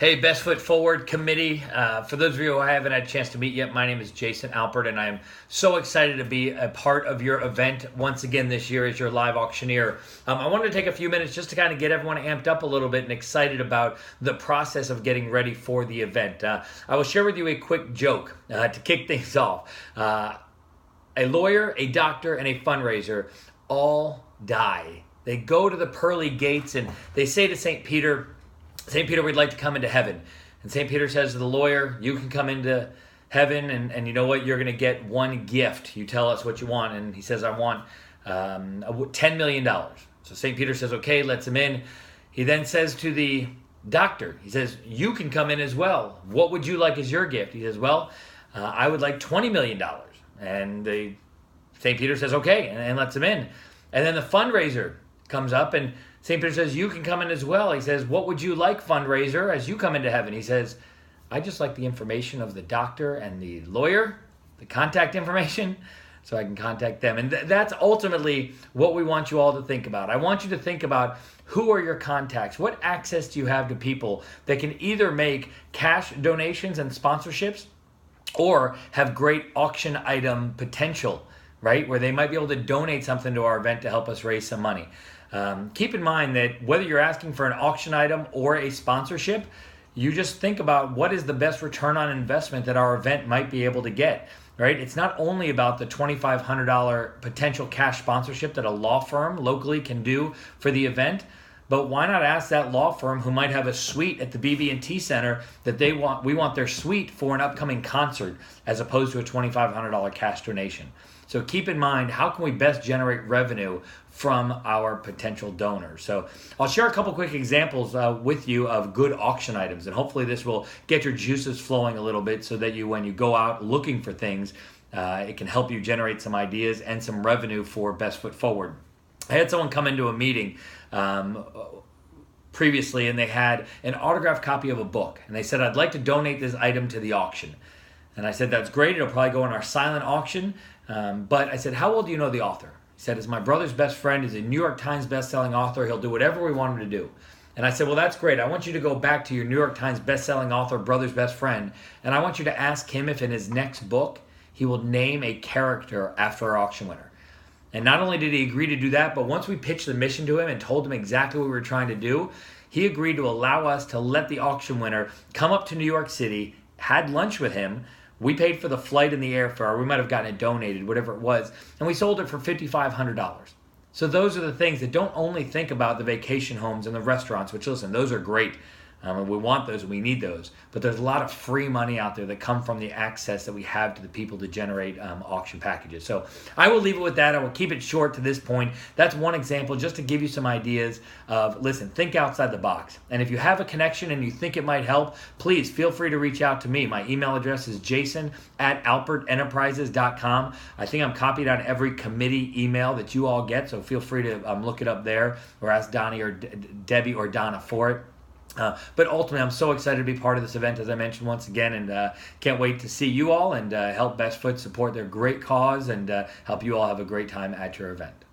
Hey, Best Foot Forward Committee. For those of you who I haven't had a chance to meet yet, my name is Jason Alpert, and I am so excited to be a part of your event once again this year as your live auctioneer. I wanted to take a few minutes just to kind of get everyone amped up a little bit and excited about the process of getting ready for the event. I will share with you a quick joke to kick things off. A lawyer, a doctor, and a fundraiser all die. They go to the pearly gates and they say to St. Peter, we'd like to come into heaven. And St. Peter says to the lawyer, you can come into heaven, and you know what? You're going to get one gift. You tell us what you want. And he says, I want $10 million. So St. Peter says, okay, lets him in. He then says to the doctor, he says, you can come in as well. What would you like as your gift? He says, well, I would like $20 million. And St. Peter says, okay, and lets him in. And then the fundraiser comes up, and St. Peter says, you can come in as well. He says, what would you like, fundraiser, as you come into heaven? He says, I just like the information of the doctor and the lawyer, the contact information, so I can contact them. And that's ultimately what we want you all to think about. I want you to think about who are your contacts? What access do you have to people that can either make cash donations and sponsorships or have great auction item potential, right? Where they might be able to donate something to our event to help us raise some money. Keep in mind that whether you're asking for an auction item or a sponsorship, you just think about what is the best return on investment that our event might be able to get, right? It's not only about the $2,500 potential cash sponsorship that a law firm locally can do for the event, but why not ask that law firm who might have a suite at the BB&T Center that we want their suite for an upcoming concert as opposed to a $2,500 cash donation. So keep in mind, how can we best generate revenue from our potential donors? So I'll share a couple quick examples with you of good auction items, and hopefully this will get your juices flowing a little bit so that when you go out looking for things, it can help you generate some ideas and some revenue for Best Foot Forward. I had someone come into a meeting previously, and they had an autographed copy of a book, and they said, I'd like to donate this item to the auction. And I said, that's great. It'll probably go in our silent auction. But I said, how well do you know the author? He said, it's my brother's best friend. He's a New York Times bestselling author. He'll do whatever we want him to do. And I said, well, that's great. I want you to go back to your New York Times bestselling author, brother's best friend, and I want you to ask him if in his next book he will name a character after our auction winner. And not only did he agree to do that, but once we pitched the mission to him and told him exactly what we were trying to do, he agreed to allow us to let the auction winner come up to New York City, had lunch with him. We paid for the flight and the airfare. We might have gotten it donated, whatever it was. And we sold it for $5,500. So those are the things that don't only think about the vacation homes and the restaurants, which, listen, those are great. We want those and we need those. But there's a lot of free money out there that come from the access that we have to the people to generate auction packages. So I will leave it with that. I will keep it short to this point. That's one example just to give you some ideas of, listen, think outside the box. And if you have a connection and you think it might help, please feel free to reach out to me. My email address is jason@alpertenterprises.com. I think I'm copied on every committee email that you all get, so feel free to look it up there or ask Donnie or Debbie or Donna for it. But ultimately, I'm so excited to be part of this event, as I mentioned once again, and can't wait to see you all and help Best Foot support their great cause and help you all have a great time at your event.